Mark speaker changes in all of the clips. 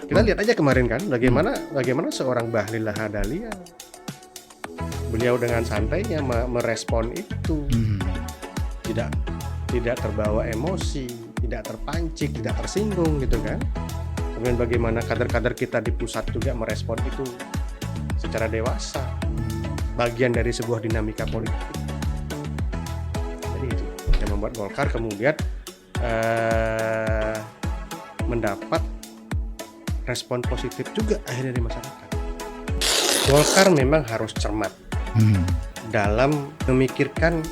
Speaker 1: Kita lihat aja kemarin kan bagaimana seorang Bahlil Lahadalia, beliau dengan santainya merespon itu, tidak terbawa emosi, tidak terpancing, tidak tersinggung gitu kan. Kemudian bagaimana kader-kader kita di pusat juga merespon itu secara dewasa, bagian dari sebuah dinamika politik. Jadi itu yang membuat Golkar kemudian mendapat respon positif juga akhirnya dari masyarakat. Golkar memang harus cermat dalam memikirkan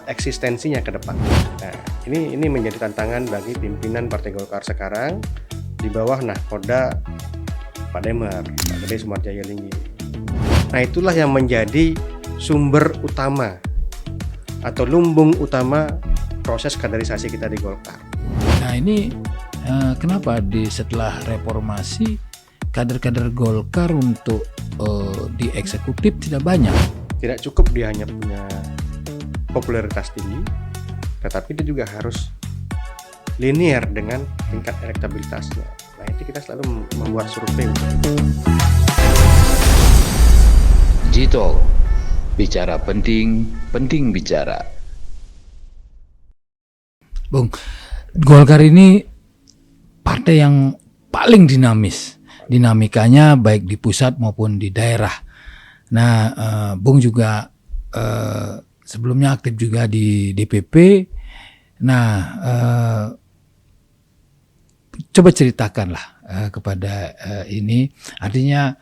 Speaker 1: eksistensinya ke depan. Nah, ini menjadi tantangan bagi pimpinan Partai Golkar sekarang di bawah nahkoda Pak Demer, Pak Dede Sumarjayalinggi. Nah, itulah yang menjadi sumber utama atau lumbung utama proses kaderisasi kita di Golkar.
Speaker 2: Nah, ini kenapa setelah reformasi kader-kader Golkar untuk di eksekutif tidak banyak?
Speaker 1: Tidak cukup dia hanya punya popularitas tinggi, tetapi dia juga harus linear dengan tingkat elektabilitasnya. Nah, itu kita selalu membuat survei untuk itu.
Speaker 3: G-Talk, bicara penting, penting bicara.
Speaker 2: Bung, Golkar ini partai yang paling dinamis, dinamikanya baik di pusat maupun di daerah. Nah, Bung juga sebelumnya aktif juga di DPP. Nah, coba ceritakanlah kepada ini, artinya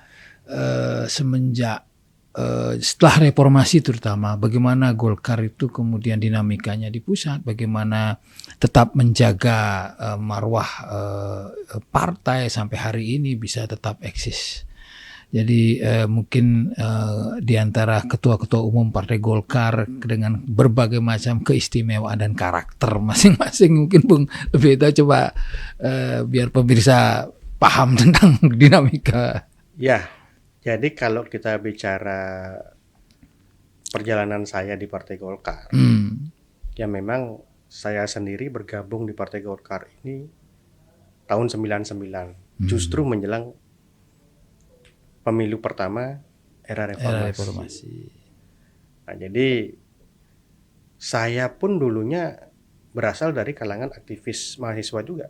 Speaker 2: semenjak setelah reformasi terutama, bagaimana Golkar itu kemudian dinamikanya di pusat, bagaimana tetap menjaga marwah partai sampai hari ini bisa tetap eksis. Jadi mungkin di antara ketua-ketua umum Partai Golkar dengan berbagai macam keistimewaan dan karakter masing-masing, mungkin Bung lebih tahu, coba biar pemirsa paham tentang dinamika.
Speaker 1: Ya. Jadi kalau kita bicara perjalanan saya di Partai Golkar, ya memang saya sendiri bergabung di Partai Golkar ini tahun 99, justru menjelang pemilu pertama era reformasi. Nah, jadi saya pun dulunya berasal dari kalangan aktivis mahasiswa juga.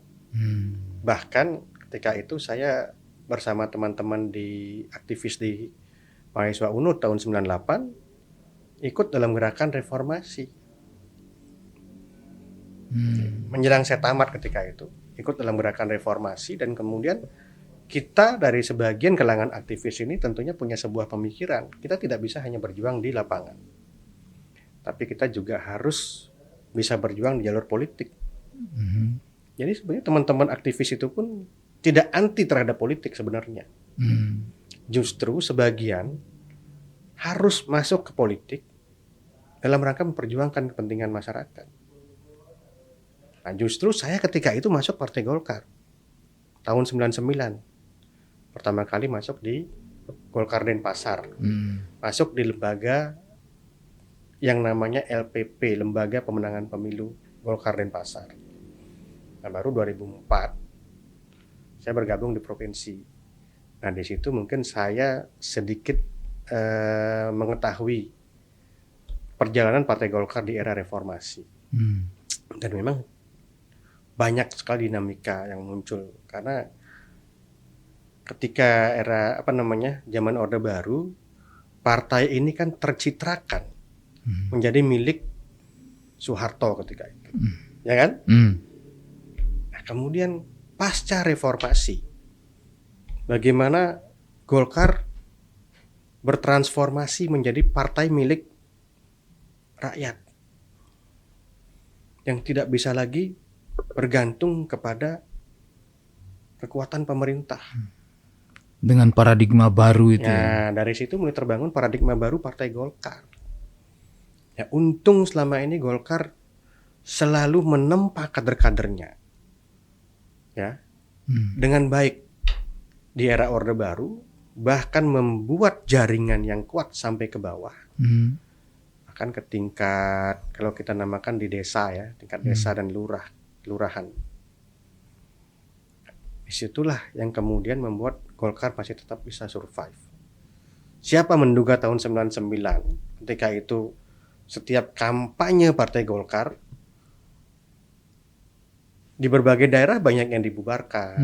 Speaker 1: Bahkan ketika itu saya bersama teman-teman di aktivis di mahasiswa UNUD tahun 98 ikut dalam gerakan reformasi. Menjelang saya tamat ketika itu ikut dalam gerakan reformasi, dan kemudian kita dari sebagian kalangan aktivis ini tentunya punya sebuah pemikiran. Kita tidak bisa hanya berjuang di lapangan, tapi kita juga harus bisa berjuang di jalur politik. Jadi sebenarnya teman-teman aktivis itu pun tidak anti terhadap politik sebenarnya. Justru sebagian harus masuk ke politik dalam rangka memperjuangkan kepentingan masyarakat. Nah, justru saya ketika itu masuk Partai Golkar tahun 99. Pertama kali masuk di Golkar Denpasar. Masuk di lembaga yang namanya LPP, Lembaga Pemenangan Pemilu Golkar Denpasar. Nah, baru 2004 saya bergabung di provinsi. Nah, di situ mungkin saya sedikit mengetahui perjalanan Partai Golkar di era reformasi. Dan memang banyak sekali dinamika yang muncul karena ketika era zaman Orde Baru, partai ini kan tercitrakan menjadi milik Soeharto ketika itu, ya kan? Nah, kemudian pasca reformasi, bagaimana Golkar bertransformasi menjadi partai milik rakyat yang tidak bisa lagi bergantung kepada kekuatan pemerintah.
Speaker 2: Dengan paradigma baru itu.
Speaker 1: Nah, dari situ mulai terbangun paradigma baru Partai Golkar. Ya, untung selama ini Golkar selalu menempa kader-kadernya, ya, dengan baik di era Orde Baru, bahkan membuat jaringan yang kuat sampai ke bawah, bahkan ke tingkat, kalau kita namakan di desa ya, tingkat desa dan lurahan. Disitulah yang kemudian membuat Golkar masih tetap bisa survive. Siapa menduga tahun 99 ketika itu setiap kampanye Partai Golkar di berbagai daerah banyak yang dibubarkan,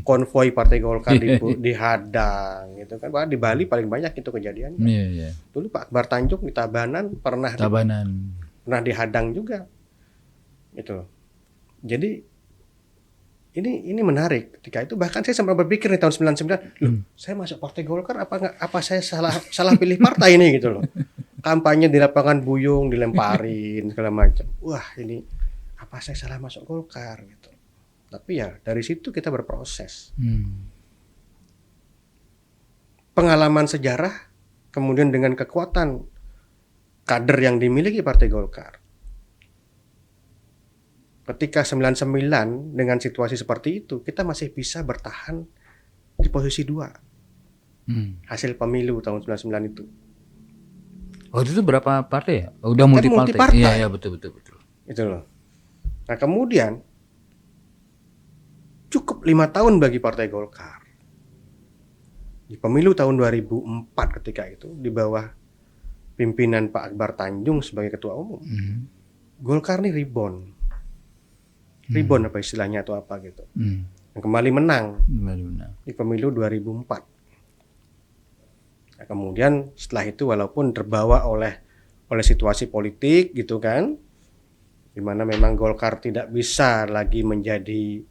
Speaker 1: konvoi Partai Golkar dihadang, gitu kan. Bahkan di Bali paling banyak itu kejadiannya.
Speaker 2: Iya.
Speaker 1: Dulu Pak Akbar Tanjung di Tabanan pernah dihadang juga, gitu. Jadi ini menarik. Ketika itu bahkan saya sempat berpikir di tahun 99, saya masuk Partai Golkar apa saya salah pilih partai ini gitu loh. Kampanye di lapangan Buyung dilemparin segala macam. Wah, ini apa saya salah masuk Golkar gitu. Tapi ya dari situ kita berproses. Pengalaman sejarah kemudian dengan kekuatan kader yang dimiliki Partai Golkar. Ketika 99 dengan situasi seperti itu, kita masih bisa bertahan di posisi 2. Hasil pemilu tahun 99 itu.
Speaker 2: Waktu itu berapa partai ya? Udah multi partai. Iya, betul.
Speaker 1: Itu loh. Nah, kemudian cukup 5 tahun bagi Partai Golkar. Di pemilu tahun 2004 ketika itu di bawah pimpinan Pak Akbar Tanjung sebagai ketua umum. Golkar nih rebound apa istilahnya atau apa gitu. Dan kembali menang di pemilu 2004. Nah, kemudian setelah itu walaupun terbawa oleh situasi politik gitu kan, di mana memang Golkar tidak bisa lagi menjadi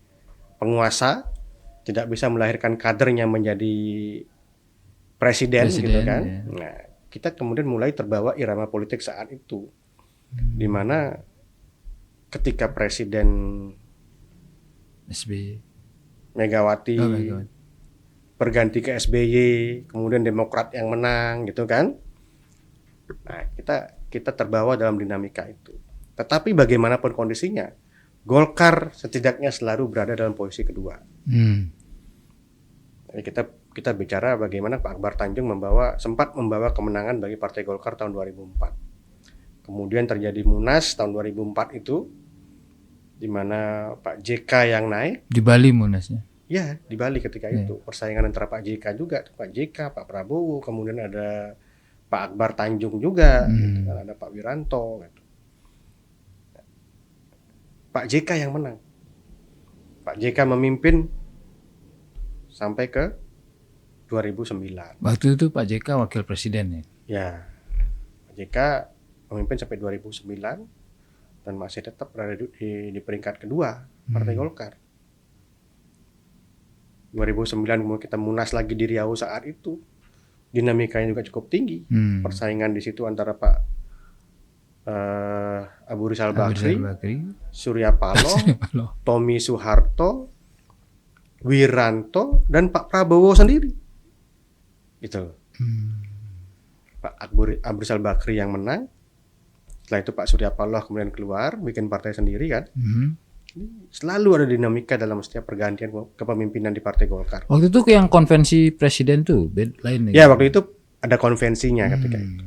Speaker 1: penguasa, tidak bisa melahirkan kadernya menjadi presiden gitu kan. Ya. Nah, kita kemudian mulai terbawa irama politik saat itu, di mana ketika Presiden
Speaker 2: SBY
Speaker 1: Megawati berganti ke SBY, kemudian Demokrat yang menang gitu kan. Nah, kita terbawa dalam dinamika itu. Tetapi bagaimanapun kondisinya, Golkar setidaknya selalu berada dalam posisi kedua. Jadi kita bicara bagaimana Pak Akbar Tanjung sempat membawa kemenangan bagi Partai Golkar tahun 2004. Kemudian terjadi Munas tahun 2004 itu, di mana Pak JK yang naik.
Speaker 2: Di Bali Munasnya?
Speaker 1: Ya, di Bali ketika itu. Persaingan antara Pak JK juga, Pak JK, Pak Prabowo, kemudian ada Pak Akbar Tanjung juga, gitu kan, ada Pak Wiranto. Gitu. Pak JK yang menang. Pak JK memimpin sampai ke 2009.
Speaker 2: Waktu itu Pak JK wakil presiden ya?
Speaker 1: Ya, Pak JK memimpin sampai 2009 dan masih tetap berada di peringkat kedua Partai Golkar. 2009 kita Munas lagi di Riau saat itu, dinamikanya juga cukup tinggi. Persaingan di situ antara Pak Abu Rizal Bakri, Surya Paloh, Tommy Soeharto, Wiranto, dan Pak Prabowo sendiri. Gitu. Pak Abu Rizal Bakri yang menang. Setelah itu Pak Surya Paloh kemudian keluar, bikin partai sendiri kan. Selalu ada dinamika dalam setiap pergantian kepemimpinan di Partai Golkar.
Speaker 2: Waktu itu yang konvensi presiden tuh lain.
Speaker 1: Ya, waktu itu ada konvensinya ketika itu.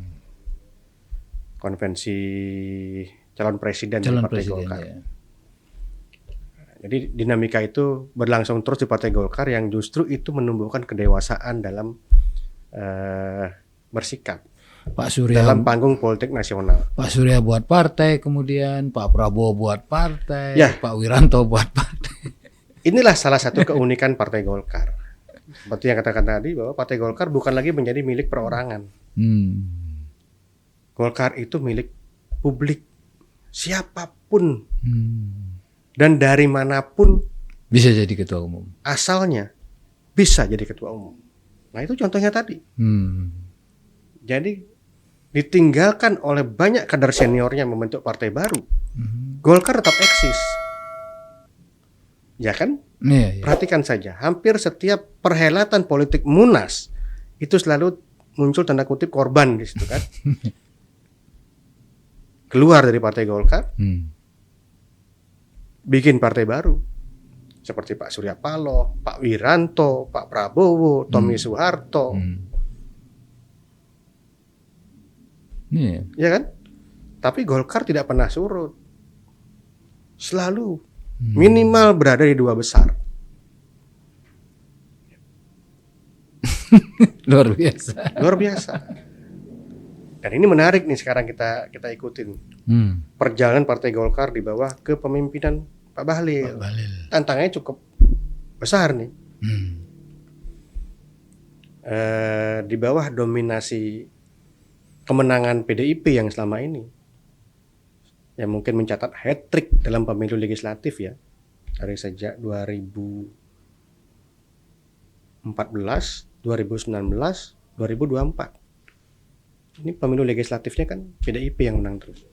Speaker 1: Konvensi calon presiden di Partai Golkar. Ya. Jadi dinamika itu berlangsung terus di Partai Golkar yang justru itu menumbuhkan kedewasaan dalam bersikap.
Speaker 2: Pak Surya
Speaker 1: dalam panggung politik nasional.
Speaker 2: Pak Surya buat partai, kemudian Pak Prabowo buat partai,
Speaker 1: ya.
Speaker 2: Pak Wiranto buat partai.
Speaker 1: Inilah salah satu keunikan Partai Golkar. Seperti yang katakan tadi bahwa Partai Golkar bukan lagi menjadi milik perorangan. Golkar itu milik publik, siapapun dan dari manapun
Speaker 2: bisa jadi ketua umum.
Speaker 1: Asalnya bisa jadi ketua umum. Nah itu contohnya tadi. Jadi ditinggalkan oleh banyak kader seniornya membentuk partai baru, Golkar tetap eksis. Ya kan?
Speaker 2: Iya.
Speaker 1: Perhatikan saja, hampir setiap perhelatan politik Munas itu selalu muncul tanda kutip korban di situ kan. Keluar dari Partai Golkar, bikin partai baru. Seperti Pak Surya Paloh, Pak Wiranto, Pak Prabowo, Tommy Soeharto. Ya kan? Tapi Golkar tidak pernah surut. Selalu minimal berada di 2 besar.
Speaker 2: Luar biasa.
Speaker 1: Luar biasa. Dan ini menarik nih sekarang kita ikutin. Perjalanan Partai Golkar di bawah kepemimpinan Pak Bahlil. Tantangannya cukup besar nih. Di bawah dominasi kemenangan PDIP yang selama ini, yang mungkin mencatat hat-trick dalam pemilu legislatif ya, dari sejak 2014, 2019, 2024. Ini pemilu legislatifnya kan PDIP yang menang terus.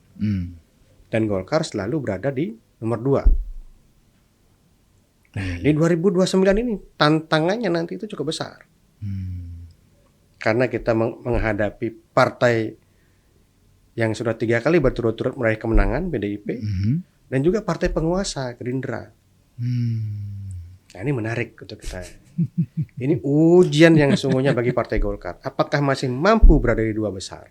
Speaker 1: Dan Golkar selalu berada di nomor 2. Nah, di 2029 ini tantangannya nanti itu cukup besar. Karena kita menghadapi partai yang sudah 3 kali berturut-turut meraih kemenangan, PDIP, dan juga partai penguasa, Gerindra. Nah, ini menarik untuk kita. Ini ujian yang sesungguhnya bagi Partai Golkar. Apakah masih mampu berada di 2 besar?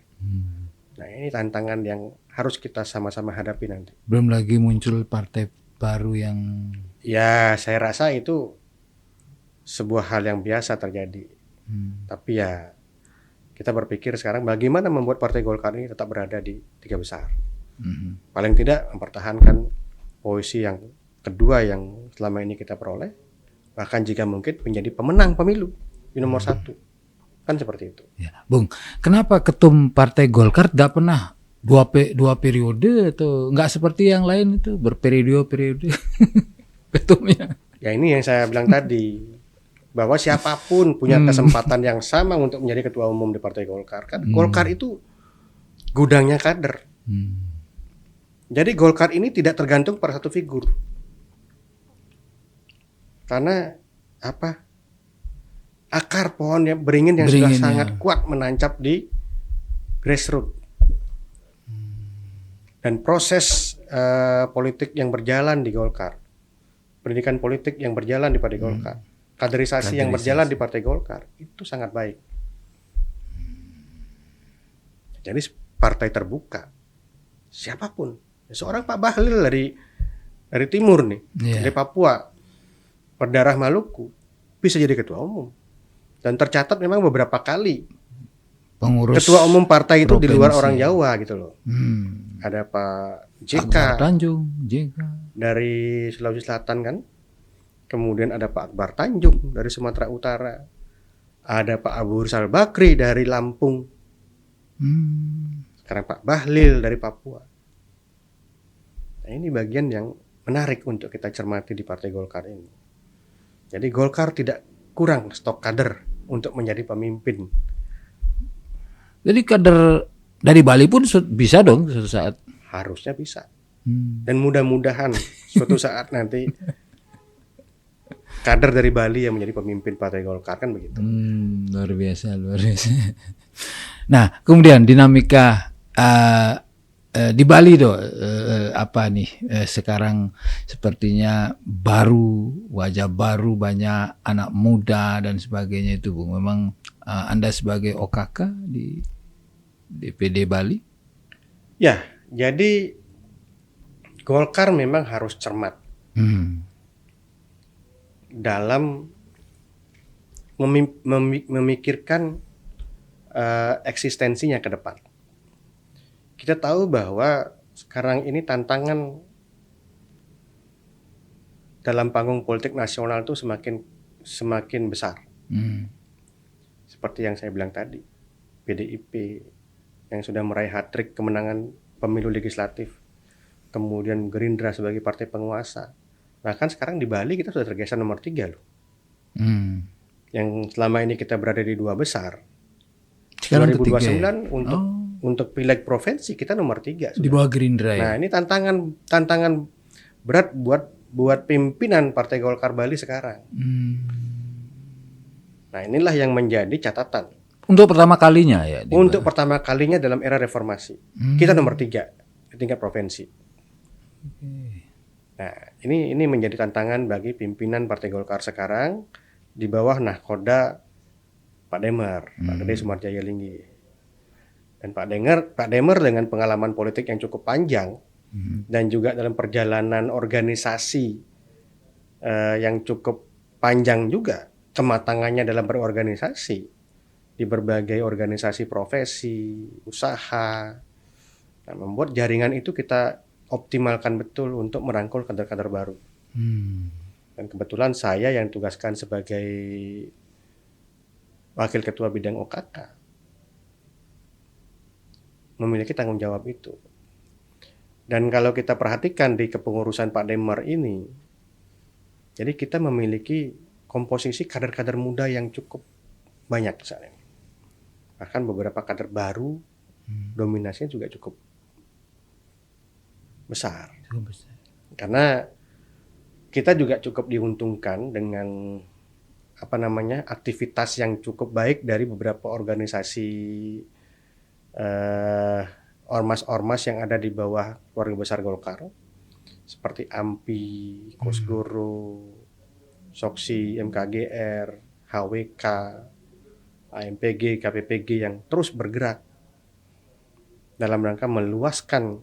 Speaker 1: Nah, ini tantangan yang harus kita sama-sama hadapi nanti.
Speaker 2: Belum lagi muncul partai baru yang...
Speaker 1: Ya, saya rasa itu sebuah hal yang biasa terjadi. Tapi ya, kita berpikir sekarang bagaimana membuat Partai Golkar ini tetap berada di 3 besar. Paling tidak mempertahankan posisi yang kedua yang selama ini kita peroleh. Bahkan jika mungkin menjadi pemenang pemilu di nomor 1. Kan seperti itu.
Speaker 2: Ya, Bung, kenapa ketum Partai Golkar tidak pernah dua periode atau nggak seperti yang lain itu berperiode ketumnya?
Speaker 1: Ya ini yang saya bilang tadi, bahwa siapapun punya kesempatan yang sama untuk menjadi ketua umum di Partai Golkar. Kan Golkar itu gudangnya kader. Jadi Golkar ini tidak tergantung pada satu figur. Karena apa? Akar pohon yang beringin yang sudah sangat kuat menancap di grassroots. Dan proses politik yang berjalan di Golkar, pendidikan politik yang berjalan di Partai Golkar, kaderisasi yang berjalan di Partai Golkar itu sangat baik. Jadi partai terbuka, siapapun, seorang Pak Bahlil dari timur nih, dari Papua, berdarah Maluku, bisa jadi ketua umum. Dan tercatat memang beberapa kali
Speaker 2: pengurus
Speaker 1: ketua umum partai itu
Speaker 2: provinsi.
Speaker 1: di luar orang Jawa gitu loh. Ada Pak JK
Speaker 2: Akbar Tanjung, JK
Speaker 1: dari Sulawesi Selatan kan. Kemudian ada Pak Akbar Tanjung dari Sumatera Utara. Ada Pak Abu Rizal Bakri dari Lampung. Sekarang Pak Bahlil dari Papua. Nah, ini bagian yang menarik untuk kita cermati di Partai Golkar ini. Jadi Golkar tidak kurang stok kader untuk menjadi pemimpin.
Speaker 2: Jadi kader dari Bali pun bisa dong suatu saat.
Speaker 1: Harusnya bisa. Dan mudah-mudahan suatu saat nanti kader dari Bali yang menjadi pemimpin Partai Golkar, kan begitu.
Speaker 2: Luar biasa, luar biasa. Nah, kemudian dinamika di Bali apa nih sekarang sepertinya baru, wajah baru, banyak anak muda dan sebagainya itu, Bung. Memang Anda sebagai OKK di DPD Bali?
Speaker 1: Ya, jadi Golkar memang harus cermat dalam memikirkan eksistensinya ke depan. Kita tahu bahwa sekarang ini tantangan dalam panggung politik nasional itu semakin besar. Seperti yang saya bilang tadi, PDIP yang sudah meraih hat-trick kemenangan pemilu legislatif, kemudian Gerindra sebagai partai penguasa. Bahkan sekarang di Bali kita sudah tergeser nomor 3 loh. Yang selama ini kita berada di 2 besar.
Speaker 2: Sekarang
Speaker 1: 2029 untuk pileg provinsi kita nomor 3
Speaker 2: di bawah Gerindra ya.
Speaker 1: Nah, ini tantangan berat buat pimpinan Partai Golkar Bali sekarang. Nah, inilah yang menjadi catatan.
Speaker 2: Untuk pertama kalinya ya.
Speaker 1: Untuk pertama kalinya dalam era reformasi. Kita nomor 3 di tingkat provinsi. Nah, ini menjadi tantangan bagi pimpinan Partai Golkar sekarang di bawah nahkoda Pak Demer, Pak Dede Sumarjaya Linggi. Dan Pak Demer dengan pengalaman politik yang cukup panjang dan juga dalam perjalanan organisasi yang cukup panjang juga, kematangannya dalam berorganisasi, di berbagai organisasi profesi, usaha. Nah, membuat jaringan itu kita optimalkan betul untuk merangkul kader-kader baru. Dan kebetulan saya yang tugaskan sebagai Wakil Ketua Bidang OKK memiliki tanggung jawab itu. Dan kalau kita perhatikan di kepengurusan Pak Demar ini, jadi kita memiliki komposisi kader-kader muda yang cukup banyak saat ini. Bahkan beberapa kader baru, dominasinya juga cukup besar. Karena kita juga cukup diuntungkan dengan aktivitas yang cukup baik dari beberapa organisasi ormas-ormas yang ada di bawah keluarga besar Golkar, seperti AMPI, Kosgoro, Soksi, MKGR, HWK, AMPG, KPPG yang terus bergerak dalam rangka meluaskan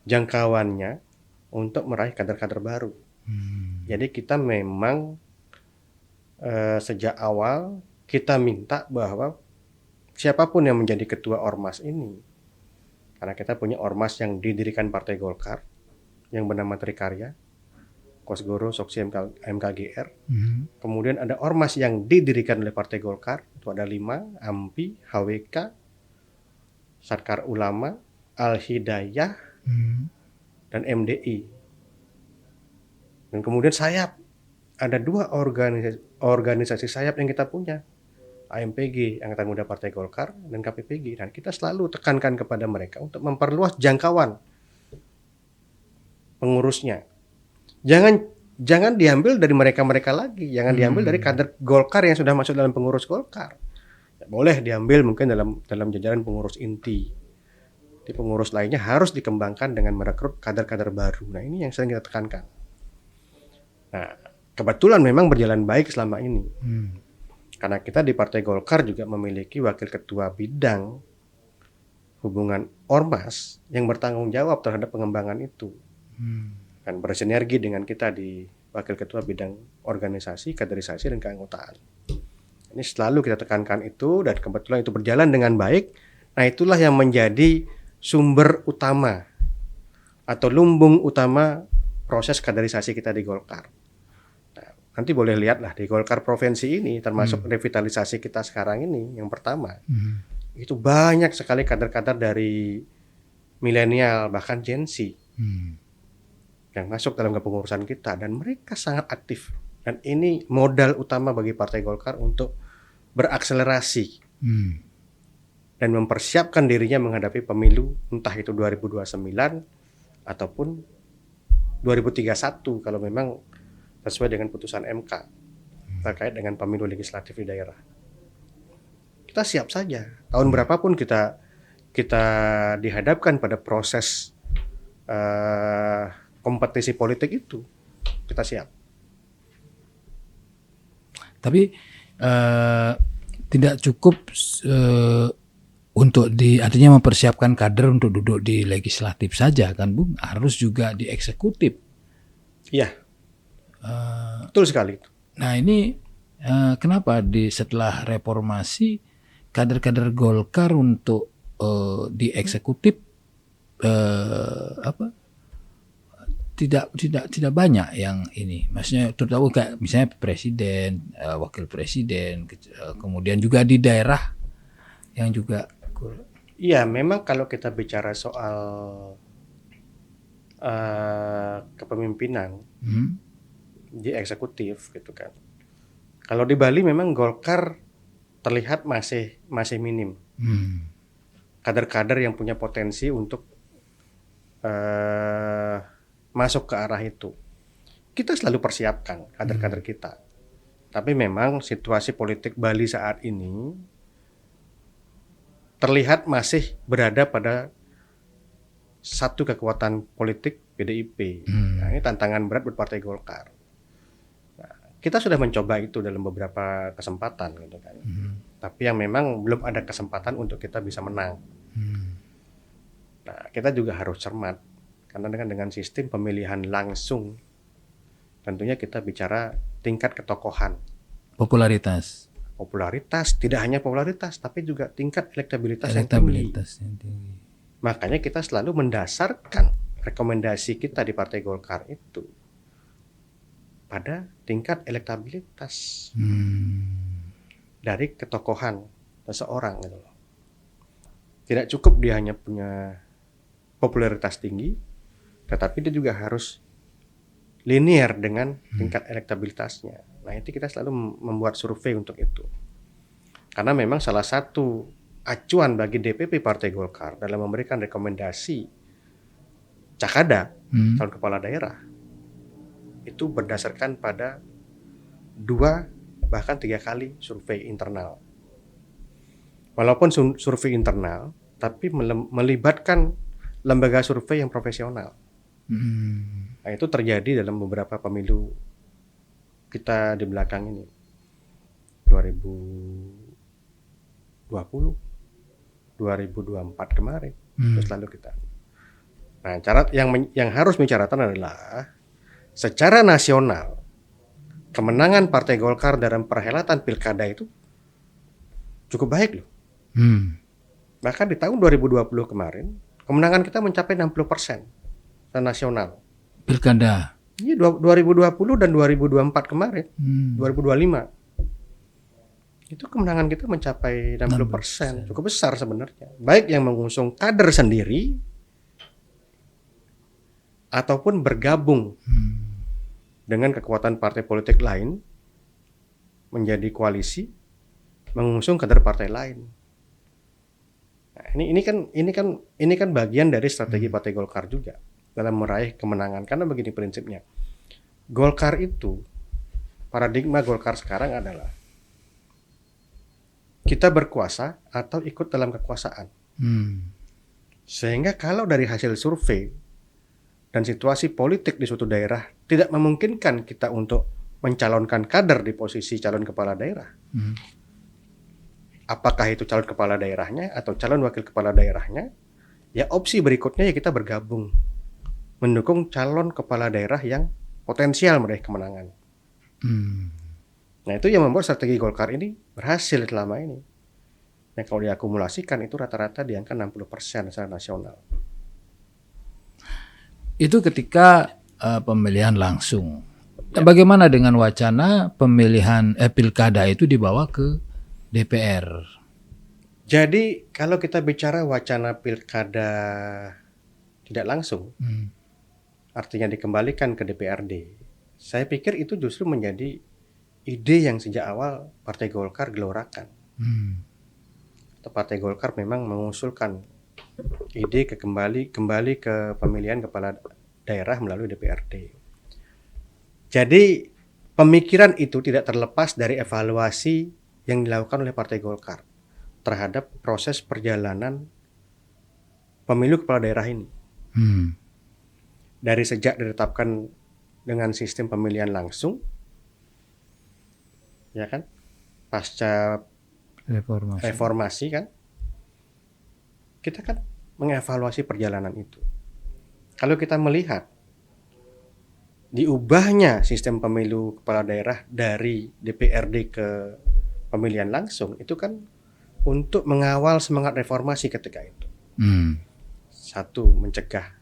Speaker 1: jangkauannya untuk meraih kader-kader baru. Jadi kita memang sejak awal kita minta bahwa siapapun yang menjadi ketua ormas ini, karena kita punya ormas yang didirikan Partai Golkar yang bernama Trikarya, Kosgoro, Soksi, MKGR. Kemudian ada ormas yang didirikan oleh Partai Golkar, itu ada 5, AMPI, HWK, Sarkar Ulama, Al-Hidayah, dan MDI. Dan kemudian sayap, ada 2 organisasi sayap yang kita punya, AMPG, Angkatan Muda Partai Golkar, dan KPPG. Dan kita selalu tekankan kepada mereka untuk memperluas jangkauan pengurusnya. Jangan diambil dari mereka-mereka lagi, jangan diambil dari kader Golkar yang sudah masuk dalam pengurus Golkar. Boleh diambil mungkin dalam jajaran pengurus inti. Di pengurus lainnya harus dikembangkan dengan merekrut kader-kader baru. Nah, ini yang sering kita tekankan. Nah, kebetulan memang berjalan baik selama ini. Karena kita di Partai Golkar juga memiliki wakil ketua bidang hubungan ormas yang bertanggung jawab terhadap pengembangan itu. Dan bersinergi dengan kita di wakil ketua bidang organisasi, kaderisasi, dan keanggotaan. Ini selalu kita tekankan itu, dan kebetulan itu berjalan dengan baik. Nah, itulah yang menjadi sumber utama atau lumbung utama proses kaderisasi kita di Golkar. Nah, nanti boleh lihatlah di Golkar provinsi ini, termasuk revitalisasi kita sekarang ini, yang pertama, itu banyak sekali kader-kader dari milenial, bahkan Gen Z, yang masuk dalam kepengurusan kita, dan mereka sangat aktif. Dan ini modal utama bagi Partai Golkar untuk berakselerasi dan mempersiapkan dirinya menghadapi pemilu, entah itu 2029 ataupun 2031 kalau memang sesuai dengan putusan MK terkait dengan pemilu legislatif di daerah. Kita siap saja. Tahun berapapun kita dihadapkan pada proses kompetisi politik itu, kita siap.
Speaker 2: Tapi tidak cukup untuk artinya mempersiapkan kader untuk duduk di legislatif saja kan, Bung, harus juga di eksekutif.
Speaker 1: Iya, betul sekali.
Speaker 2: Nah, ini kenapa setelah reformasi kader-kader Golkar untuk di eksekutif tidak banyak yang ini, maksudnya terutama kayak misalnya presiden, wakil presiden, kemudian juga di daerah yang juga.
Speaker 1: Iya, memang kalau kita bicara soal kepemimpinan di eksekutif gitu kan, kalau di Bali memang Golkar terlihat masih minim kader-kader yang punya potensi untuk masuk ke arah itu. Kita selalu persiapkan kader-kader kita. Tapi memang situasi politik Bali saat ini terlihat masih berada pada satu kekuatan politik, PDIP. Nah, ini tantangan berat buat Partai Golkar. Nah, kita sudah mencoba itu dalam beberapa kesempatan gitu kan. Tapi yang memang belum ada kesempatan untuk kita bisa menang. Nah, kita juga harus cermat. Karena dengan sistem pemilihan langsung, tentunya kita bicara tingkat ketokohan.
Speaker 2: Popularitas.
Speaker 1: Popularitas, tidak hanya popularitas, tapi juga tingkat elektabilitas yang tinggi.
Speaker 2: Elektabilitas yang tinggi.
Speaker 1: Makanya kita selalu mendasarkan rekomendasi kita di Partai Golkar itu pada tingkat elektabilitas dari ketokohan seseorang gitu loh. Tidak cukup dia hanya punya popularitas tinggi, tetapi dia juga harus linear dengan tingkat elektabilitasnya. Nah, itu kita selalu membuat survei untuk itu. Karena memang salah satu acuan bagi DPP Partai Golkar dalam memberikan rekomendasi Cakada, calon kepala daerah, itu berdasarkan pada 2 bahkan 3 kali survei internal. Walaupun survei internal, tapi melibatkan lembaga survei yang profesional. Nah, itu terjadi dalam beberapa pemilu kita di belakang ini. 2020, 2024 kemarin, terus lalu kita. Nah, cara yang harus bicarakan adalah secara nasional kemenangan Partai Golkar dalam perhelatan pilkada itu cukup baik loh. Bahkan di tahun 2020 kemarin kemenangan kita mencapai 60% secara nasional.
Speaker 2: Pilkada.
Speaker 1: Iya, 2020 dan 2024 kemarin, 2025. Itu kemenangan kita mencapai 60%, cukup besar sebenarnya. Baik yang mengusung kader sendiri ataupun bergabung dengan kekuatan partai politik lain menjadi koalisi mengusung kader partai lain. Nah, ini kan bagian dari strategi Partai Golkar juga dalam meraih kemenangan. Karena begini prinsipnya, Golkar itu, paradigma Golkar sekarang adalah kita berkuasa atau ikut dalam kekuasaan. Sehingga kalau dari hasil survei dan situasi politik di suatu daerah tidak memungkinkan kita untuk mencalonkan kader di posisi calon kepala daerah, apakah itu calon kepala daerahnya atau calon wakil kepala daerahnya, ya opsi berikutnya ya kita bergabung mendukung calon kepala daerah yang potensial meraih kemenangan. Nah, itu yang membuat strategi Golkar ini berhasil selama ini. Yang kalau diakumulasikan itu rata-rata di angka 60% secara nasional.
Speaker 2: Itu ketika pemilihan langsung. Dan bagaimana dengan wacana pemilihan pilkada itu dibawa ke DPR?
Speaker 1: Jadi kalau kita bicara wacana pilkada tidak langsung, artinya dikembalikan ke DPRD, saya pikir itu justru menjadi ide yang sejak awal Partai Golkar gelorakan. Partai Golkar memang mengusulkan ide kembali ke pemilihan kepala daerah melalui DPRD. Jadi pemikiran itu tidak terlepas dari evaluasi yang dilakukan oleh Partai Golkar terhadap proses perjalanan pemilu kepala daerah ini. Dari sejak ditetapkan dengan sistem pemilihan langsung, ya kan, pasca reformasi kan, kita kan mengevaluasi perjalanan itu. Kalau kita melihat diubahnya sistem pemilu kepala daerah dari DPRD ke pemilihan langsung, itu kan untuk mengawal semangat reformasi ketika itu. Satu, mencegah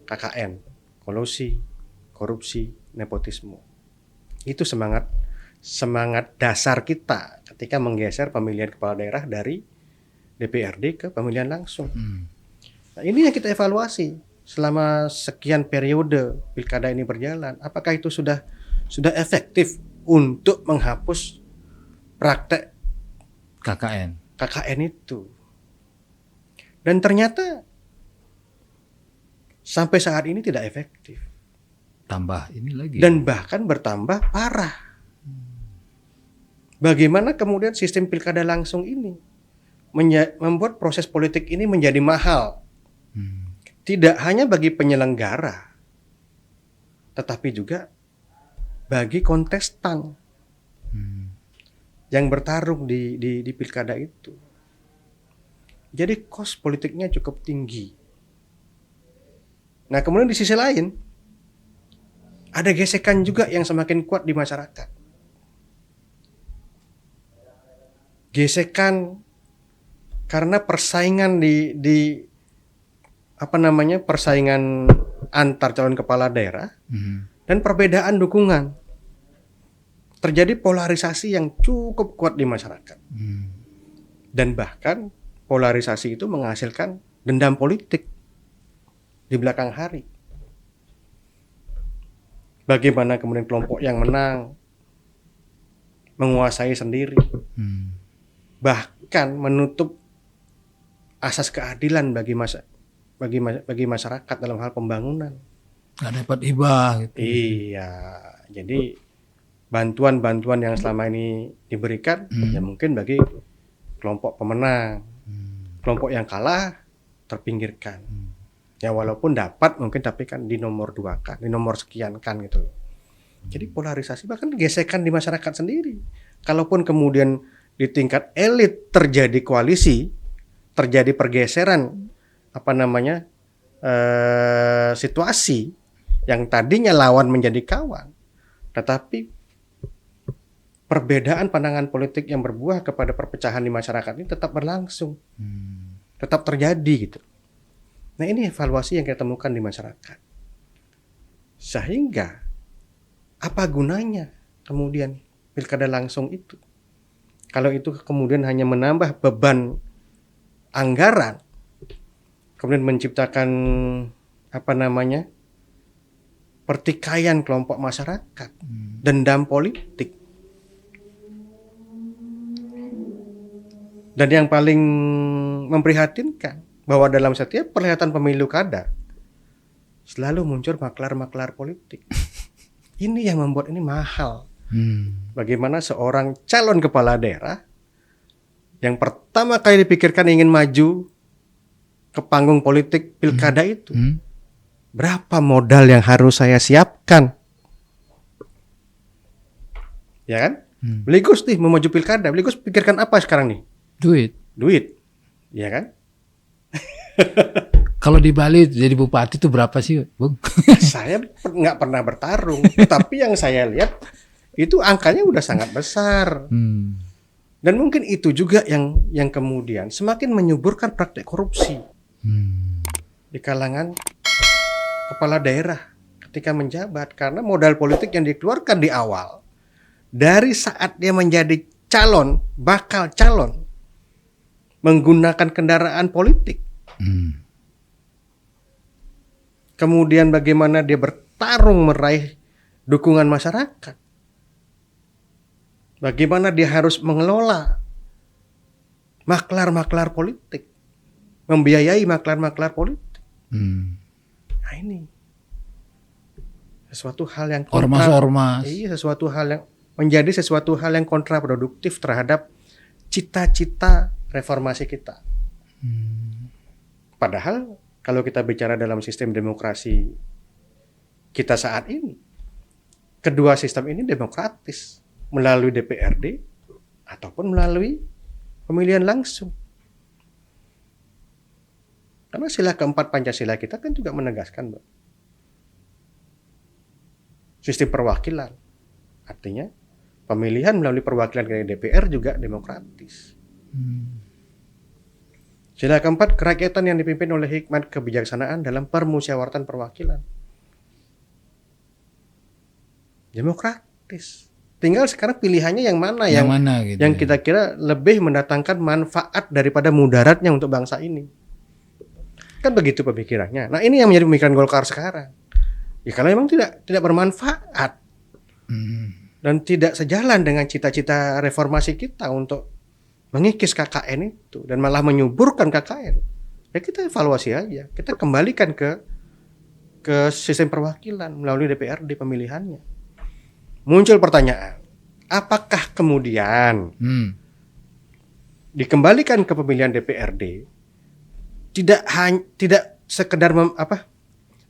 Speaker 1: KKN, kolusi, korupsi, nepotisme. Itu semangat dasar kita ketika menggeser pemilihan kepala daerah dari DPRD ke pemilihan langsung. Nah, ini yang kita evaluasi selama sekian periode pilkada ini berjalan. Apakah itu sudah efektif untuk menghapus praktek KKN itu? Dan ternyata sampai saat ini tidak efektif.
Speaker 2: Tambah ini lagi.
Speaker 1: Dan bahkan bertambah parah. Bagaimana kemudian sistem pilkada langsung ini membuat proses politik ini menjadi mahal. Tidak hanya bagi penyelenggara, tetapi juga bagi kontestan yang bertarung di pilkada itu. Jadi kos politiknya cukup tinggi. Nah, kemudian di sisi lain ada gesekan juga yang semakin kuat di masyarakat. gesekan karena persaingan di persaingan antar calon kepala daerah dan perbedaan dukungan. Terjadi polarisasi yang cukup kuat di masyarakat. Dan bahkan polarisasi itu menghasilkan dendam politik di belakang hari. Bagaimana kemudian kelompok yang menang menguasai sendiri, bahkan menutup asas keadilan bagi masyarakat dalam hal pembangunan.
Speaker 2: Nggak dapat hibah gitu.
Speaker 1: Iya, jadi bantuan-bantuan yang selama ini diberikan ya mungkin bagi kelompok pemenang, kelompok yang kalah terpinggirkan. Ya walaupun dapat mungkin tapi kan di nomor 2 kan, di nomor sekian kan gitu. Jadi polarisasi bahkan gesekan di masyarakat sendiri. Kalaupun kemudian di tingkat elit terjadi koalisi, terjadi pergeseran situasi yang tadinya lawan menjadi kawan, tetapi perbedaan pandangan politik yang berbuah kepada perpecahan di masyarakat ini tetap berlangsung, tetap terjadi gitu. Nah ini evaluasi yang kita temukan di masyarakat. Sehingga apa gunanya kemudian pilkada langsung itu? Kalau itu kemudian hanya menambah beban anggaran, kemudian menciptakan pertikaian kelompok masyarakat, dendam politik. Dan yang paling memprihatinkan bahwa dalam setiap perhelatan pemilu kada selalu muncul maklar-maklar politik. Ini yang membuat ini mahal. Bagaimana seorang calon kepala daerah yang pertama kali dipikirkan ingin maju ke panggung politik pilkada itu, berapa modal yang harus saya siapkan? Ya kan? Beli Gus nih mau maju pilkada, Beli Gus pikirkan apa sekarang nih? Duit, ya kan?
Speaker 2: Kalau di Bali jadi bupati itu berapa sih, Bung?
Speaker 1: Saya nggak pernah bertarung, tapi yang saya lihat itu angkanya udah sangat besar. Dan mungkin itu juga yang kemudian semakin menyuburkan praktek korupsi di kalangan kepala daerah ketika menjabat, karena modal politik yang dikeluarkan di awal dari saat dia menjadi bakal calon menggunakan kendaraan politik. Kemudian bagaimana dia bertarung meraih dukungan masyarakat. Bagaimana dia harus mengelola maklar-maklar politik, membiayai maklar-maklar politik. Nah ini sesuatu hal yang
Speaker 2: ormas-ormas.
Speaker 1: Iya, menjadi sesuatu hal yang kontraproduktif terhadap cita-cita reformasi kita. Padahal kalau kita bicara dalam sistem demokrasi kita saat ini, kedua sistem ini demokratis melalui DPRD ataupun melalui pemilihan langsung. Karena sila keempat Pancasila kita kan juga menegaskan sistem perwakilan. Artinya pemilihan melalui perwakilan dari DPR juga demokratis. Sila keempat, kerakyatan yang dipimpin oleh hikmat kebijaksanaan dalam permusyawaratan perwakilan. Demokratis. Tinggal sekarang pilihannya yang mana
Speaker 2: gitu
Speaker 1: yang kita kira lebih mendatangkan manfaat daripada mudaratnya untuk bangsa ini. Kan begitu pemikirannya. Nah, ini yang menjadi pemikiran Golkar sekarang. Ya kalau memang tidak bermanfaat dan tidak sejalan dengan cita-cita reformasi kita untuk mengikis KKN itu dan malah menyuburkan KKN, ya kita evaluasi aja, kita kembalikan ke sistem perwakilan melalui DPRD pemilihannya. Muncul pertanyaan, apakah kemudian dikembalikan ke pemilihan DPRD tidak sekedar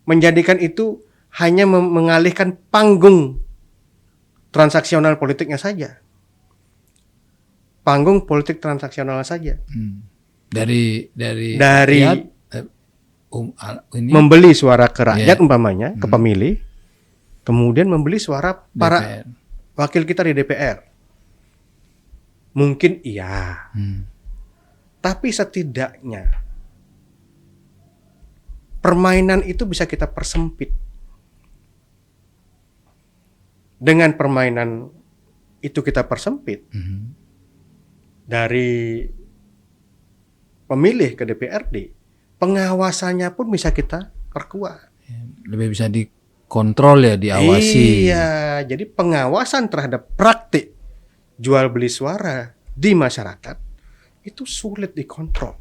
Speaker 1: menjadikan itu hanya mengalihkan panggung transaksional politiknya saja. Panggung politik transaksional saja. Dari rakyat, membeli suara ke rakyat umpamanya, ke pemilih, kemudian membeli suara para wakil kita di DPR. Mungkin iya,
Speaker 2: Hmm.
Speaker 1: tapi setidaknya permainan itu bisa kita persempit. Dengan permainan itu kita persempit
Speaker 2: Hmm.
Speaker 1: dari pemilih ke DPRD, pengawasannya pun bisa kita perkuat.
Speaker 2: Lebih bisa dikontrol ya, diawasi.
Speaker 1: Iya, jadi pengawasan terhadap praktik jual beli suara di masyarakat itu sulit dikontrol.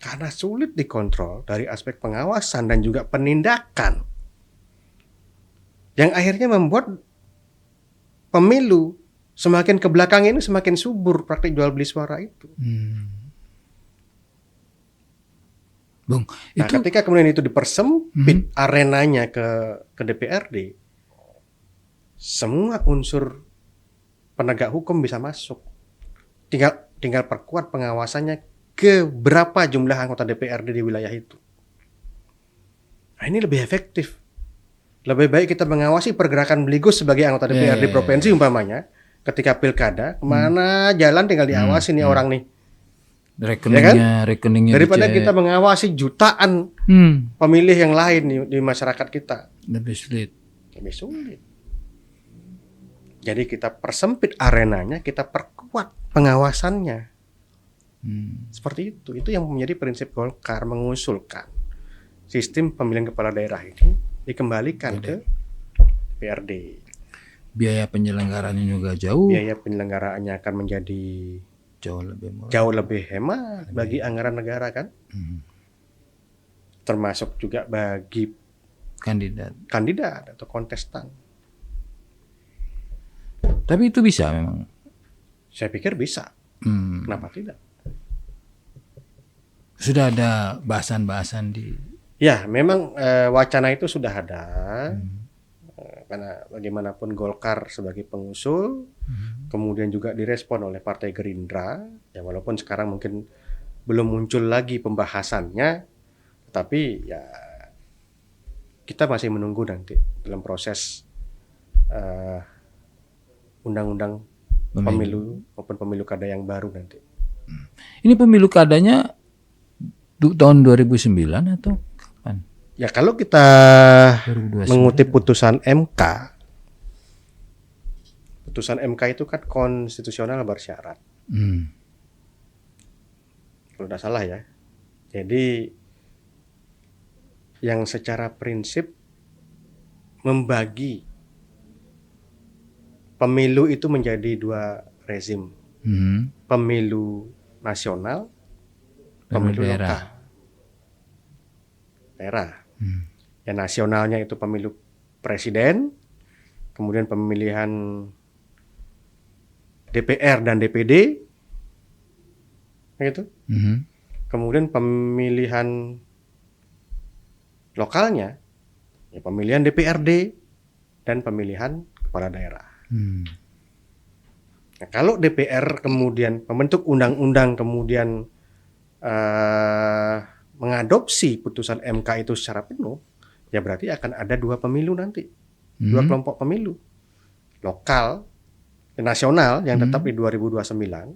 Speaker 1: Karena sulit dikontrol dari aspek pengawasan dan juga penindakan. Yang akhirnya membuat pemilu semakin ke belakang ini semakin subur praktik jual beli suara itu.
Speaker 2: Bung,
Speaker 1: Nah,
Speaker 2: itu
Speaker 1: ketika kemudian itu dipersempit arenanya ke DPRD, semua unsur penegak hukum bisa masuk. Tinggal perkuat pengawasannya ke berapa jumlah anggota DPRD di wilayah itu. Nah, ini lebih efektif. Lebih baik kita mengawasi pergerakan Beligus sebagai anggota DPRD provinsi umpamanya, ketika pilkada, kemana jalan tinggal diawasi nih orang nih.
Speaker 2: rekeningnya
Speaker 1: Daripada
Speaker 2: dicek.
Speaker 1: kita mengawasi jutaan pemilih yang lain di masyarakat kita.
Speaker 2: Lebih sulit.
Speaker 1: Lebih sulit. Jadi kita persempit arenanya, kita perkuat pengawasannya. Seperti itu. Itu yang menjadi prinsip Golkar, mengusulkan sistem pemilihan kepala daerah ini dikembalikan ke DPRD.
Speaker 2: Biaya penyelenggaranya juga jauh.
Speaker 1: Biaya penyelenggaraannya akan menjadi
Speaker 2: Jauh lebih murah.
Speaker 1: hemat bagi anggaran negara kan. Termasuk juga bagi kandidat atau kontestan.
Speaker 2: Tapi itu bisa memang.
Speaker 1: Saya pikir bisa. Kenapa tidak?
Speaker 2: Sudah ada bahasan-bahasan di.
Speaker 1: Ya, memang wacana itu sudah ada. Karena bagaimanapun Golkar sebagai pengusul, kemudian juga direspon oleh Partai Gerindra. Ya, walaupun sekarang mungkin belum muncul lagi pembahasannya, tapi ya kita masih menunggu nanti dalam proses undang-undang pemilu maupun pemilu kada yang baru nanti.
Speaker 2: Ini pemilu kadanya tahun 2009 atau kapan?
Speaker 1: Ya kalau kita
Speaker 2: 2029.
Speaker 1: mengutip putusan MK itu kan konstitusional bersyarat. Kalau tidak salah ya. Jadi yang secara prinsip membagi pemilu itu menjadi dua rezim. Pemilu nasional, pemilu lokal. Daerah. Ya, nasionalnya itu pemilu presiden, kemudian pemilihan DPR dan DPD, gitu. Kemudian pemilihan lokalnya, ya pemilihan DPRD dan pemilihan kepala daerah. Nah, kalau DPR kemudian pembentuk undang-undang kemudian mengadopsi putusan MK itu secara penuh, ya berarti akan ada dua pemilu nanti, dua kelompok pemilu, lokal, nasional yang tetap di 2029,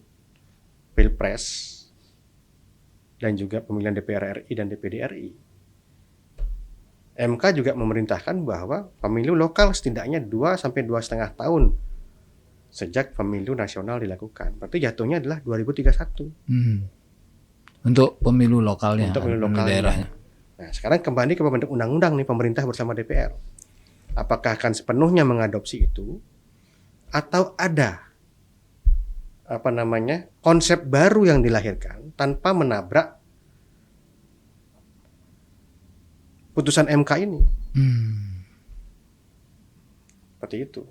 Speaker 1: Pilpres, dan juga pemilihan DPR RI dan DPD RI. MK juga memerintahkan bahwa pemilu lokal setidaknya 2 sampai 2,5 tahun sejak pemilu nasional dilakukan. Berarti jatuhnya adalah 2031.
Speaker 2: Untuk pemilu lokalnya,
Speaker 1: untuk pemilu lokalnya.
Speaker 2: daerahnya.
Speaker 1: Nah, sekarang kembali ke pembentuk undang-undang nih, pemerintah bersama DPR. Apakah akan sepenuhnya mengadopsi itu atau ada konsep baru yang dilahirkan tanpa menabrak putusan MK ini? Seperti itu.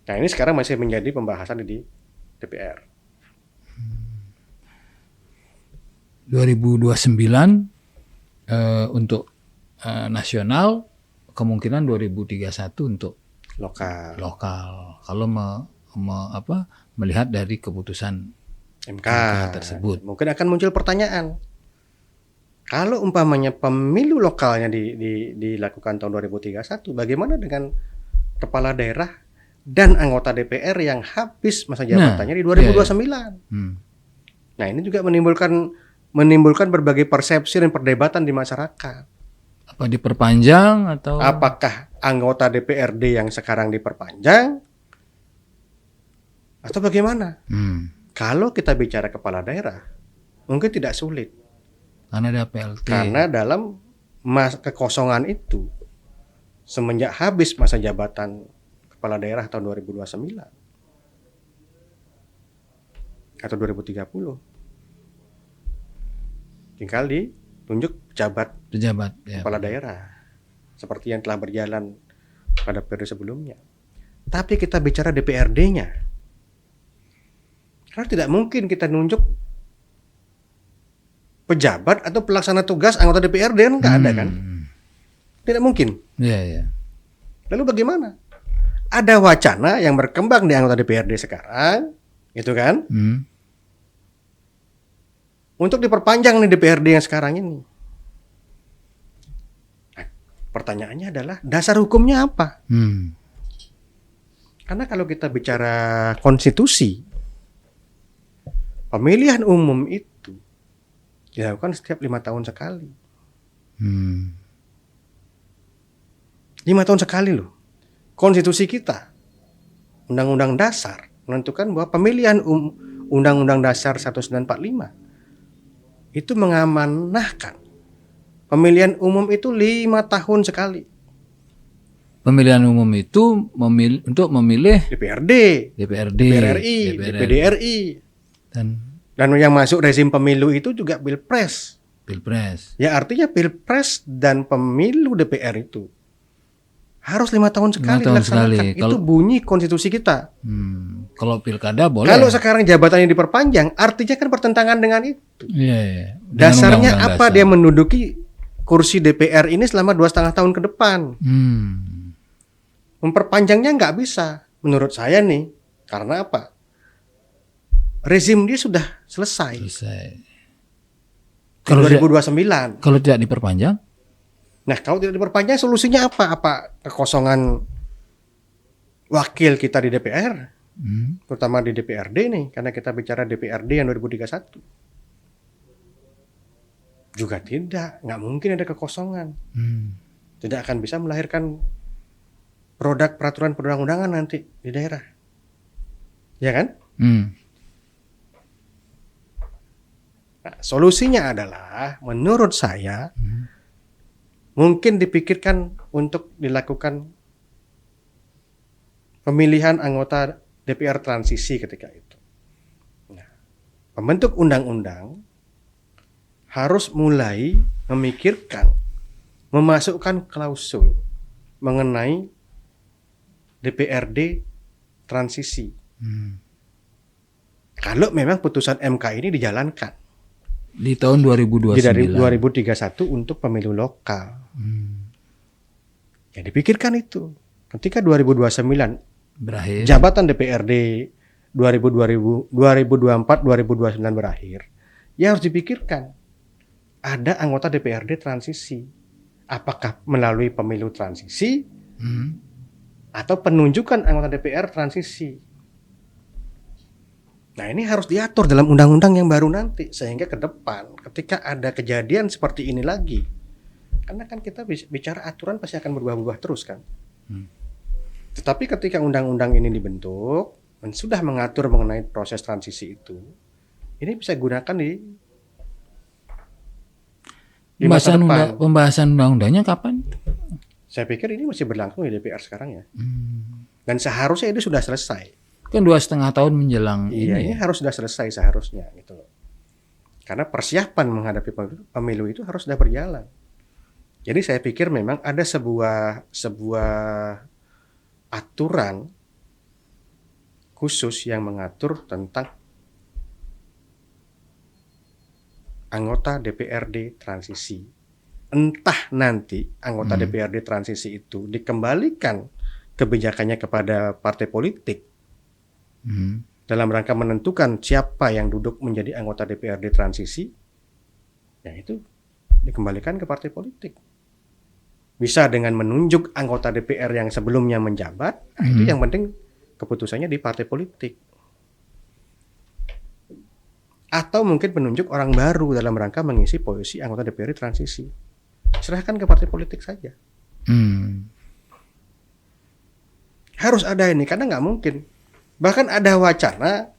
Speaker 1: Nah, ini sekarang masih menjadi pembahasan di DPR.
Speaker 2: 2029 untuk nasional, kemungkinan 2031 untuk
Speaker 1: Lokal.
Speaker 2: Kalau melihat dari keputusan
Speaker 1: MK
Speaker 2: tersebut.
Speaker 1: Mungkin akan muncul pertanyaan. Kalau umpamanya pemilu lokalnya dilakukan tahun 2031, bagaimana dengan kepala daerah dan anggota DPR yang habis masa jabatannya di 2029. Nah, ini juga menimbulkan berbagai persepsi dan perdebatan di masyarakat.
Speaker 2: Apa diperpanjang atau
Speaker 1: Apakah anggota DPRD yang sekarang diperpanjang atau bagaimana? Kalau kita bicara kepala daerah, mungkin tidak sulit.
Speaker 2: karena ada PLT?
Speaker 1: Karena dalam kekosongan itu, semenjak habis masa jabatan kepala daerah tahun 2029 atau 2030, tinggal ditunjuk pejabat
Speaker 2: Pejabat ya.
Speaker 1: kepala daerah seperti yang telah berjalan pada periode sebelumnya. Tapi kita bicara DPRD-nya, karena tidak mungkin kita nunjuk pejabat atau pelaksana tugas anggota DPRD, kan nggak ada kan? Tidak mungkin.
Speaker 2: Iya, iya.
Speaker 1: Lalu bagaimana? Ada wacana yang berkembang di anggota DPRD sekarang, gitu kan? Untuk diperpanjang nih DPRD yang sekarang ini. Nah, pertanyaannya adalah dasar hukumnya apa? Karena kalau kita bicara konstitusi, pemilihan umum itu dilakukan setiap 5 tahun sekali. 5 tahun sekali loh. Konstitusi kita, Undang-Undang Dasar, menentukan bahwa pemilihan Undang-Undang Dasar 1945 itu mengamanahkan pemilihan umum itu 5 tahun sekali.
Speaker 2: Pemilihan umum itu untuk memilih
Speaker 1: DPRD,
Speaker 2: DPRD,
Speaker 1: DPR RI, DPD RI. Dan yang masuk rezim pemilu itu juga Pilpres.
Speaker 2: Pilpres.
Speaker 1: Ya artinya Pilpres dan pemilu DPR itu harus 5 tahun sekali
Speaker 2: 5 tahun
Speaker 1: dilaksanakan.
Speaker 2: sekali.
Speaker 1: Itu bunyi konstitusi kita.
Speaker 2: Kalau pilkada boleh.
Speaker 1: Kalau sekarang jabatannya diperpanjang, artinya kan bertentangan dengan itu.
Speaker 2: Iya, iya. Dengan
Speaker 1: Dasarnya
Speaker 2: undang-undang
Speaker 1: apa
Speaker 2: dasar.
Speaker 1: dia menduduki kursi DPR ini selama 2,5 tahun ke depan? Memperpanjangnya nggak bisa, menurut saya nih. Karena apa? Rezim dia sudah selesai. Di 2029.
Speaker 2: Kalau tidak diperpanjang?
Speaker 1: Nah, kalau tidak diperpanjang solusinya apa? Apa kekosongan wakil kita di DPR? Terutama di DPRD nih, karena kita bicara DPRD yang 2031. Juga tidak, nggak mungkin ada kekosongan. Tidak akan bisa melahirkan produk peraturan perundang-undangan nanti di daerah. Ya kan? Nah, solusinya adalah menurut saya mungkin dipikirkan untuk dilakukan pemilihan anggota DPR transisi ketika itu. Nah, pembentuk undang-undang harus mulai memikirkan memasukkan klausul mengenai DPRD transisi. Kalau memang putusan MK ini dijalankan
Speaker 2: Di tahun 2029.
Speaker 1: di 2031 untuk pemilu lokal. Ya dipikirkan itu. Ketika 2029
Speaker 2: berakhir.
Speaker 1: jabatan DPRD 2024-2029 berakhir, ya harus dipikirkan ada anggota DPRD transisi. Apakah melalui pemilu transisi atau penunjukan anggota DPR transisi. Nah, ini harus diatur dalam undang-undang yang baru nanti sehingga ke depan ketika ada kejadian seperti ini lagi, karena kan kita bicara aturan pasti akan berubah-ubah terus kan. Tetapi ketika undang-undang ini dibentuk dan sudah mengatur mengenai proses transisi itu, ini bisa gunakan di masa depan.
Speaker 2: Pembahasan undang-undangnya kapan?
Speaker 1: Saya pikir ini masih berlangsung di DPR sekarang ya. Dan seharusnya ini sudah selesai.
Speaker 2: Kan 2,5 tahun menjelang
Speaker 1: Iya, ini
Speaker 2: ya.
Speaker 1: harus sudah selesai seharusnya gitu loh. Karena persiapan menghadapi pemilu itu harus sudah berjalan. Jadi saya pikir memang ada sebuah aturan khusus yang mengatur tentang anggota DPRD transisi. Entah nanti anggota DPRD transisi itu dikembalikan kebijakannya kepada partai politik dalam rangka menentukan siapa yang duduk menjadi anggota DPRD transisi, ya itu dikembalikan ke partai politik. Bisa dengan menunjuk anggota DPR yang sebelumnya menjabat, itu yang penting keputusannya di partai politik. Atau mungkin penunjuk orang baru dalam rangka mengisi posisi anggota DPR transisi. Serahkan ke partai politik saja. Harus ada ini, karena nggak mungkin. Bahkan ada wacana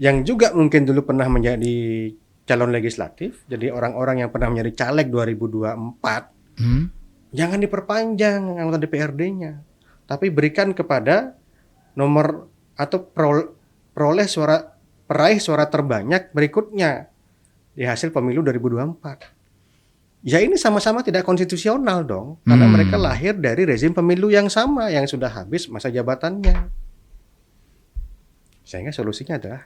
Speaker 1: yang juga mungkin dulu pernah menjadi calon legislatif, jadi orang-orang yang pernah menjadi caleg 2024, jangan diperpanjang anggota DPRD-nya, tapi berikan kepada nomor atau peraih suara terbanyak berikutnya di hasil pemilu 2024. Ya ini sama-sama tidak konstitusional dong, karena mereka lahir dari rezim pemilu yang sama yang sudah habis masa jabatannya. Sehingga solusinya adalah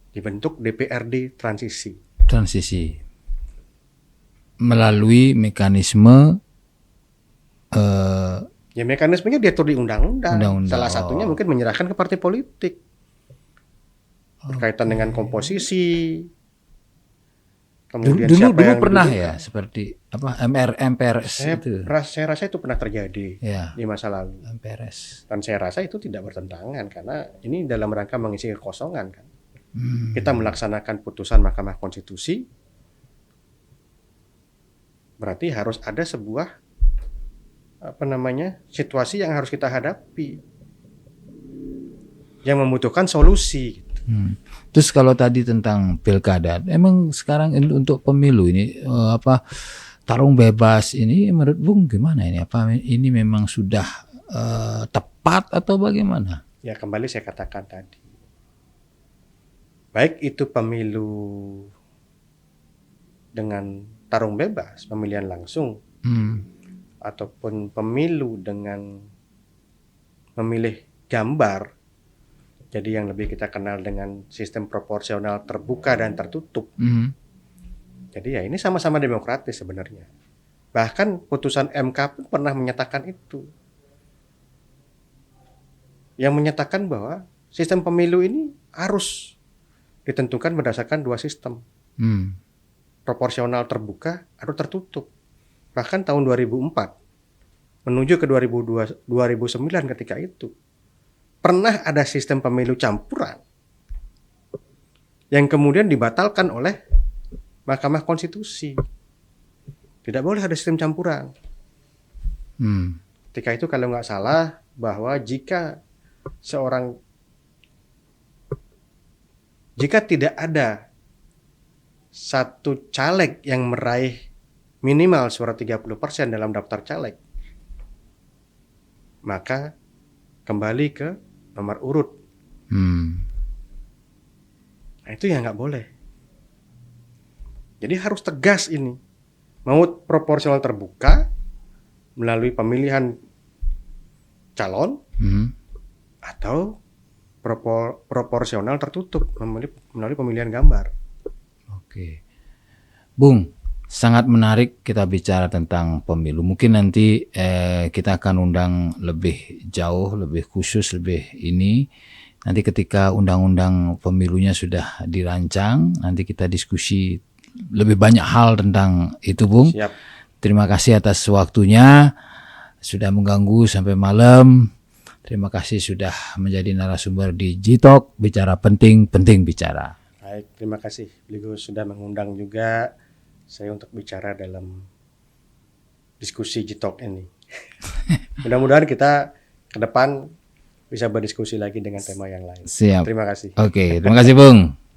Speaker 1: dibentuk DPRD transisi. Melalui mekanisme ya mekanismenya diatur di undang-undang. Salah satunya mungkin menyerahkan ke partai politik. Berkaitan dengan komposisi. Kemudian
Speaker 2: dulu pernah ya seperti apa MPRS itu.
Speaker 1: Saya rasa itu pernah terjadi di masa lalu.
Speaker 2: MPRS.
Speaker 1: Dan saya rasa itu tidak bertentangan karena ini dalam rangka mengisi kekosongan kan. Kita melaksanakan putusan Mahkamah Konstitusi. Berarti harus ada sebuah situasi yang harus kita hadapi. Yang membutuhkan solusi.
Speaker 2: Terus kalau tadi tentang pilkada, emang sekarang untuk pemilu ini tarung bebas ini menurut Bung gimana ini? Apa ini memang sudah tepat atau bagaimana?
Speaker 1: Ya kembali saya katakan tadi, baik itu pemilu dengan tarung bebas, pemilihan langsung, ataupun pemilu dengan memilih gambar. Jadi yang lebih kita kenal dengan sistem proporsional terbuka dan tertutup. Jadi ya ini sama-sama demokratis sebenarnya. Bahkan putusan MK pun pernah menyatakan itu. Yang menyatakan bahwa sistem pemilu ini harus ditentukan berdasarkan dua sistem. Proporsional terbuka atau tertutup. Bahkan tahun 2004 menuju ke 2009 ketika itu. Pernah ada sistem pemilu campuran yang kemudian dibatalkan oleh Mahkamah Konstitusi. Tidak boleh ada sistem campuran. Ketika itu kalau nggak salah bahwa jika tidak ada satu caleg yang meraih minimal suara 30% dalam daftar caleg, maka kembali ke nomor urut. Nah, itu ya nggak boleh. Jadi harus tegas ini. Mau proporsional terbuka melalui pemilihan calon atau proporsional tertutup melalui pemilihan gambar.
Speaker 2: Oke. Bung, sangat menarik kita bicara tentang pemilu. Mungkin nanti kita akan undang lebih jauh, lebih khusus, lebih ini. Nanti ketika undang-undang pemilunya sudah dirancang, nanti kita diskusi lebih banyak hal tentang itu, Bung.
Speaker 1: Siap.
Speaker 2: Terima kasih atas waktunya. Sudah mengganggu sampai malam. Terima kasih sudah menjadi narasumber di G-Talk, bicara penting bicara.
Speaker 1: Baik, terima kasih. Beliau sudah mengundang juga saya untuk bicara dalam diskusi G-Talk ini. Mudah-mudahan kita ke depan bisa berdiskusi lagi dengan tema yang lain.
Speaker 2: Siap.
Speaker 1: Terima kasih.
Speaker 2: Oke, terima kasih Bung.